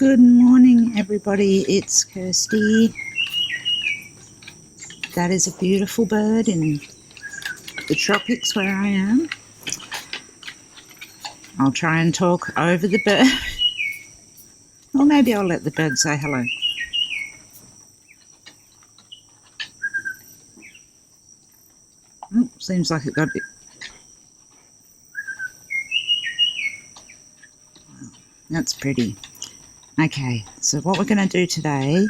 Good morning, everybody. It's Kirsty. That is a beautiful bird in the tropics where I am. I'll try and talk over the bird. Or maybe I'll let the bird say hello. Oh, seems like it got a bit... That's pretty. Okay, so what we're going to do today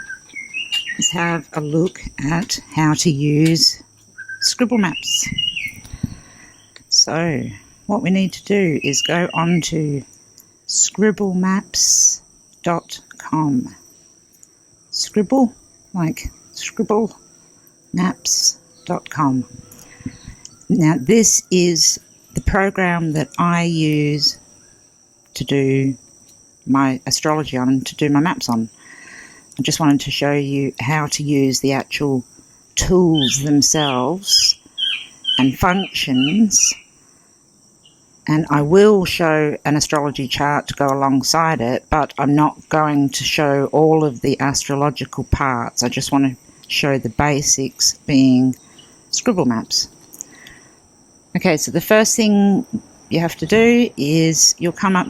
is have a look at how to use Scribble maps. So what we need to do is go on to scribblemaps.com. Scribble, like scribble, maps.com. Now this is the program that I use to do my astrology on and to do my maps on. I just wanted to show you how to use the actual tools themselves and functions, and I will show an astrology chart to go alongside it, but I'm not going to show all of the astrological parts. I just want to show the basics, being Scribble maps. Okay, so the first thing you have to do is you'll come up,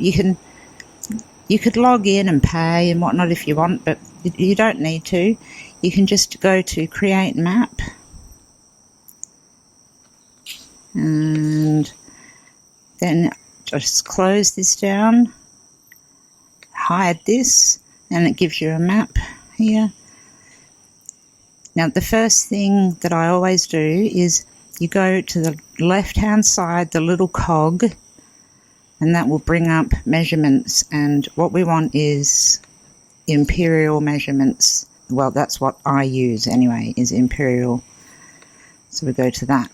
you could log in and pay and whatnot if you want, but you don't need to. You can just go to create map and then just close this down, hide this, and it gives you a map here. Now the first thing that I always do is you go to the left hand side, the little cog, and that will bring up measurements, and what we want is imperial measurements. Well, that's what I use anyway, is imperial. So we go to that.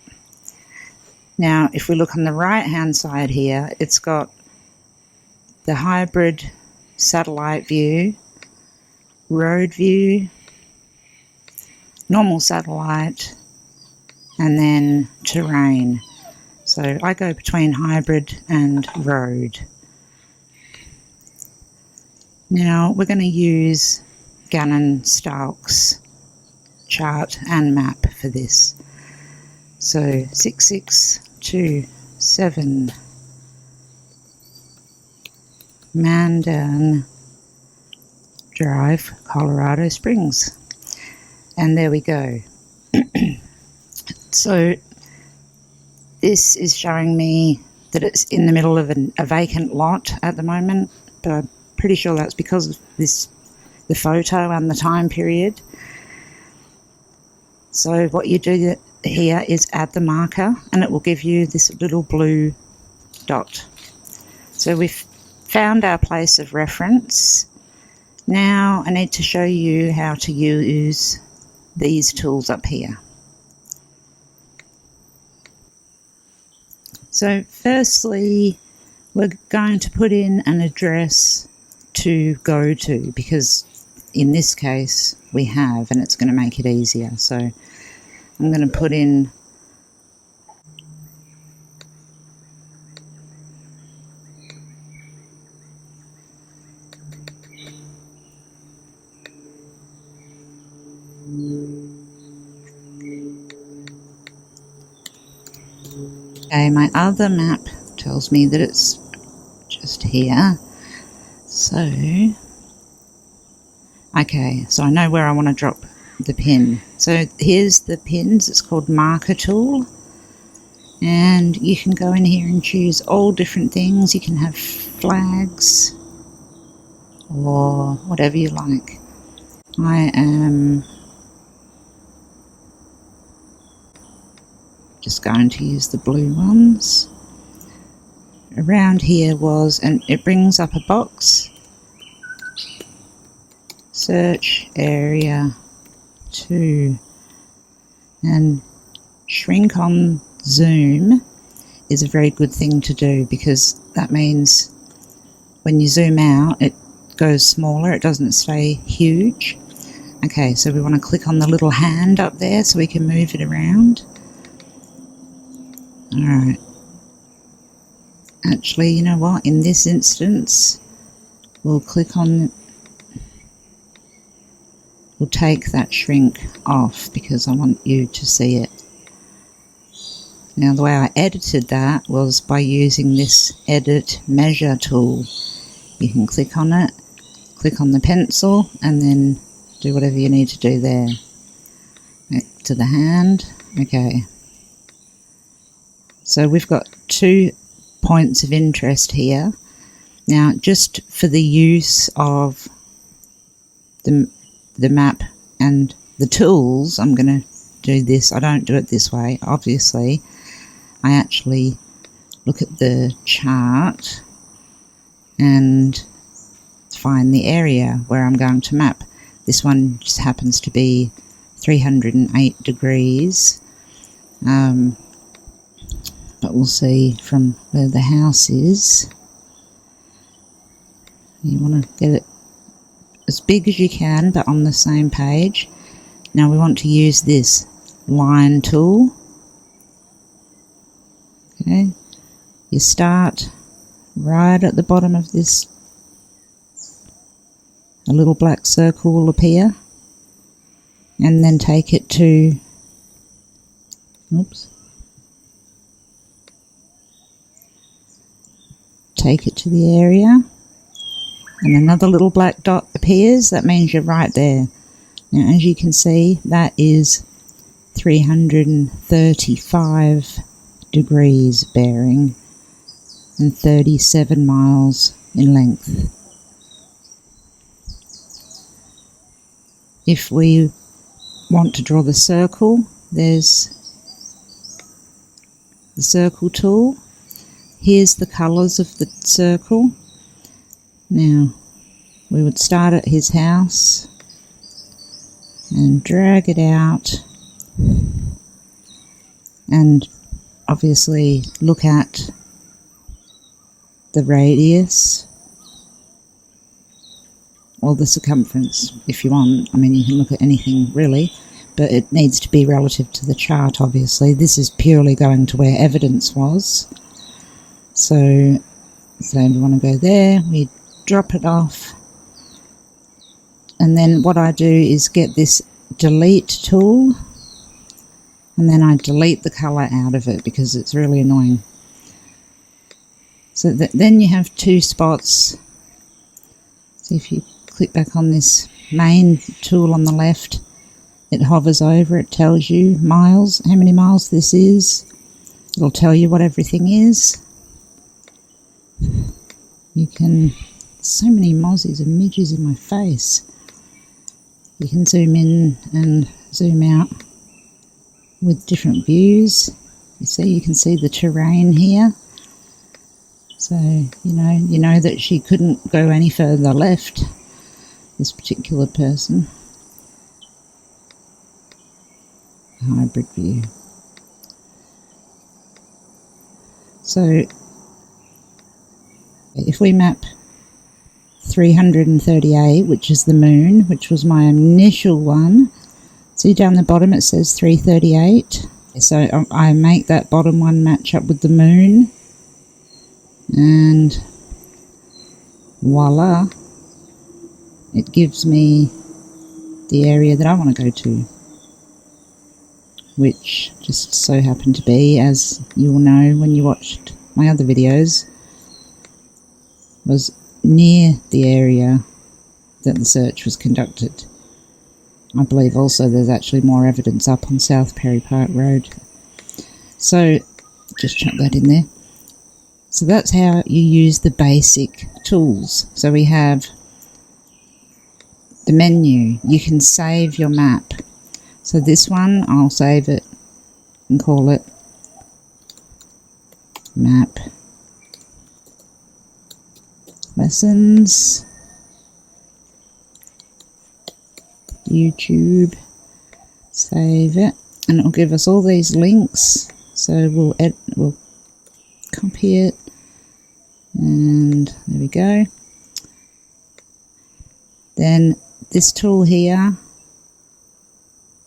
Now if we look on the right hand side here, it's got the hybrid satellite view, road view, normal satellite, and then terrain. So I go between hybrid and road. Now we're going to use GANNON'S chart and map for this. So 6627 Mandan Drive, Colorado Springs. And there we go. So this is showing me that it's in the middle of a vacant lot at the moment, but I'm pretty sure that's because of the photo and the time period. So what you do here is add the marker, and it will give you this little blue dot. So we've found our place of reference. Now I need to show you how to use these tools up here. So firstly, we're going to put in an address to go to, because in this case we have, and it's going to make it easier. So I'm going to put in my other map tells me that it's just here. So, okay, so I know where I want to drop the pin. So here's the pins. It's called marker tool. And you can go in here and choose all different things. You can have flags or whatever you like. I am just going to use the blue ones. Around here was, and it brings up a box. Search area 2. And shrink on zoom is a very good thing to do, because that means when you zoom out it goes smaller, it doesn't stay huge. Okay, so we want to click on the little hand up there so we can move it around. Alright, actually, you know what, in this instance we'll click on will take that shrink off because I want you to see it. Now the way I edited that was by using this Edit Measure tool. You can click on it, click on the pencil, and then do whatever you need to do there. Back to the hand. Okay. So we've got 2 points of interest here. Now, just for the use of the map and the tools, I'm going to do this. I don't do it this way, obviously. I actually look at the chart and find the area where I'm going to map. This one just happens to be 308 degrees. But we'll see from where the house is. You want to get it as big as you can, but on the same page. Now we want to use this line tool. Okay, you start right at the bottom of this. A little black circle will appear, and then take it to, take it to the area, and another little black dot appears. That means you're right there. Now, as you can see, that is 335 degrees bearing and 37 miles in length. If we want to draw the circle, there's the circle tool. Here's the colours of the circle. Now, we would start at his house and drag it out, and obviously look at the radius or the circumference if you want. I mean, you can look at anything really, but it needs to be relative to the chart, obviously. This is purely going to where evidence was. So we want to go there, we drop it off, and then what I do is get this delete tool, and then I delete the colour out of it because it's really annoying. So then you have 2 spots. So if you click back on this main tool on the left, it hovers over, it tells you miles, how many miles this is. It'll tell you what everything is. You can, so many mozzies and midges in my face. You can zoom in and zoom out with different views. You can see the terrain here. So, you know that she couldn't go any further left, this particular person. Hybrid view. So, if we map 338, which is the moon, which was my initial one, see down the bottom it says 338. So I make that bottom one match up with the moon, and voila, it gives me the area that I want to go to, which just so happened to be, as you will know when you watched my other videos, was near the area that the search was conducted. I believe also there's actually more evidence up on South Perry Park Road. So just chuck that in there. So that's how you use the basic tools. So we have the menu. You can save your map. So this one, I'll save it and call it Map Lessons, YouTube. Save it, and it'll give us all these links. So we'll copy it, and there we go. Then this tool here,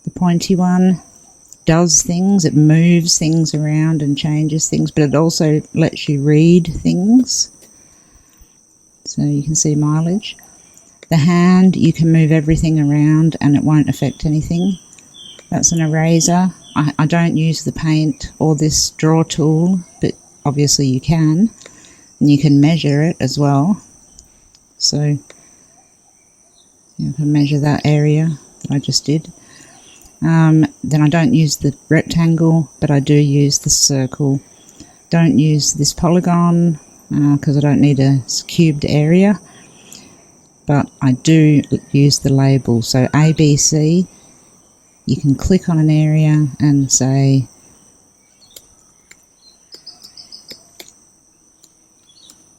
the pointy one, does things. It moves things around and changes things, but it also lets you read things. So you can see mileage. The hand, you can move everything around and it won't affect anything. That's an eraser. I don't use the paint or this draw tool, but obviously you can. And you can measure it as well. So you can measure that area that I just did. Then I don't use the rectangle, but I do use the circle. Don't use this polygon because I don't need a cubed area. But I do use the label. So ABC, you can click on an area and say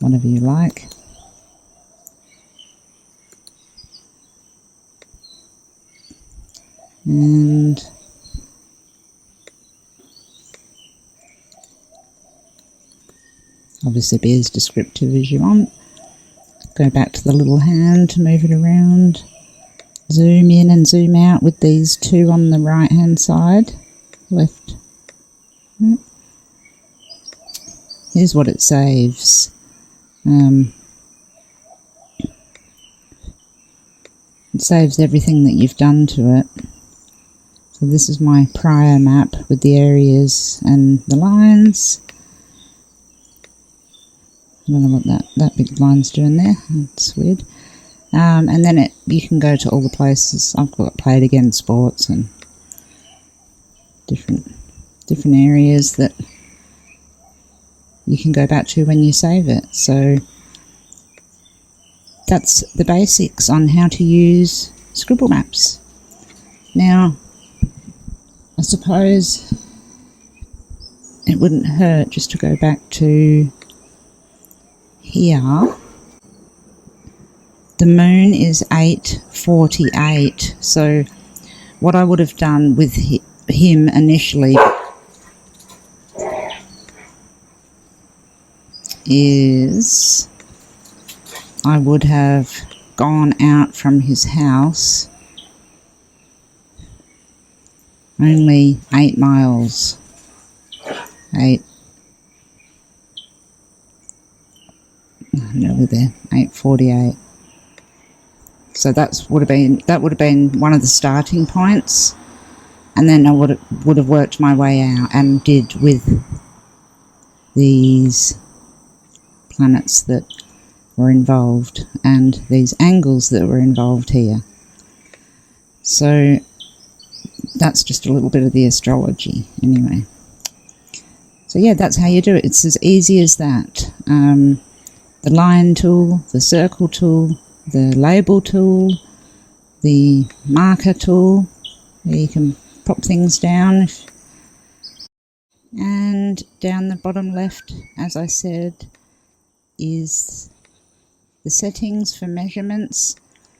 whatever you like. And obviously be as descriptive as you want. Go back to the little hand to move it around. Zoom in and zoom out with these two on the right hand side. Left. Here's what it saves. It saves everything that you've done to it. So this is my prior map with the areas and the lines. I don't know what that big line's doing there. That's weird. And then you can go to all the places. I've got Play It Again Sports and different areas that you can go back to when you save it. So that's the basics on how to use Scribble maps. Now, I suppose it wouldn't hurt just to go back to here. The moon is 8:48, so what I would have done with him initially is I would have gone out from his house only 8 miles. 8. Nearly there. 8:48. So that would have been one of the starting points, and then I would have worked my way out and did with these planets that were involved and these angles that were involved here. So that's just a little bit of the astrology anyway. So yeah, that's how you do it. It's as easy as that. The line tool, the circle tool, the label tool, the marker tool, where you can pop things down. And down the bottom left, as I said, is the settings for measurements.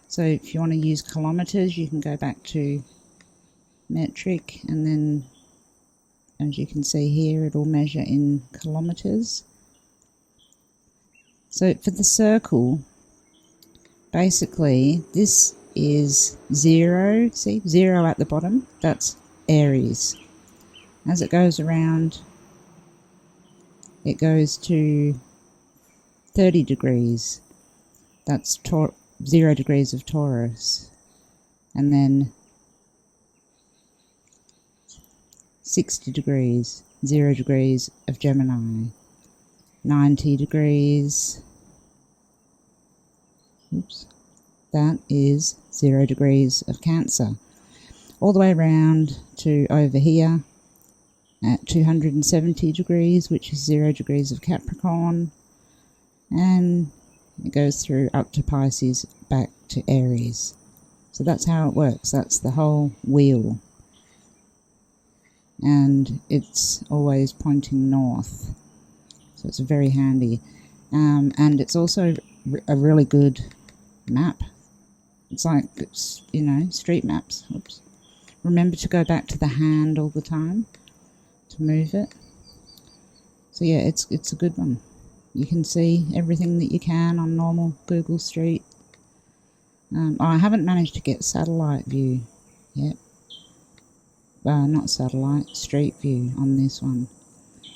So if you want to use kilometres, you can go back to metric, and then as you can see here, it'll measure in kilometres. So for the circle, basically this is 0, see 0 at the bottom, that's Aries. As it goes around, it goes to 30 degrees, that's 0 degrees of Taurus, and then 60 degrees, 0 degrees of Gemini, 90 degrees, oops, that is 0 degrees of Cancer, all the way around to over here at 270 degrees, which is 0 degrees of Capricorn, and it goes through up to Pisces, back to Aries. So that's how it works. That's the whole wheel. And it's always pointing north. So it's very handy. And it's also a really good map. It's like, you know, street maps. Oops. Remember to go back to the hand all the time to move it. So yeah, it's a good one. You can see everything that you can on normal Google Street. I haven't managed to get satellite view yet. Not satellite, street view on this one.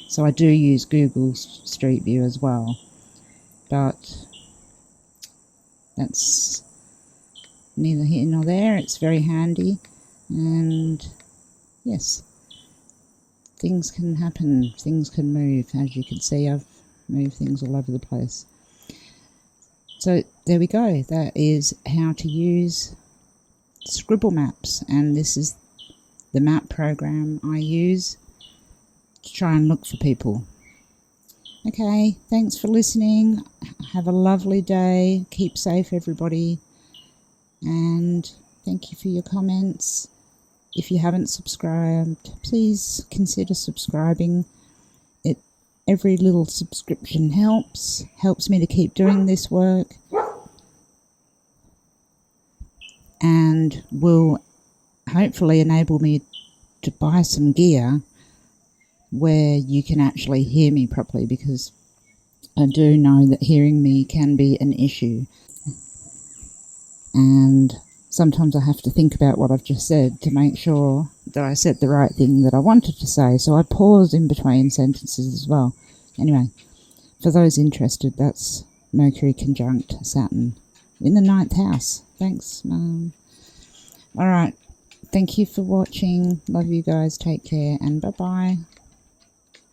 So I do use Google Street View as well. But that's neither here nor there. It's very handy, and yes, things can happen, things can move. As you can see, I've moved things all over the place. So there we go. That is how to use Scribble maps, and this is the map program I use to try and look for people. Okay, thanks for listening. Have a lovely day. Keep safe, everybody. And thank you for your comments. If you haven't subscribed, please consider subscribing. Every little subscription helps me to keep doing this work, and will hopefully enable me to buy some gear where you can actually hear me properly, because I do know that hearing me can be an issue, and sometimes I have to think about what I've just said to make sure that I said the right thing that I wanted to say, so I pause in between sentences as well. Anyway, for those interested, that's Mercury conjunct Saturn in the 9th house. Thanks, Mum. Alright, thank you for watching. Love you guys. Take care, and bye-bye.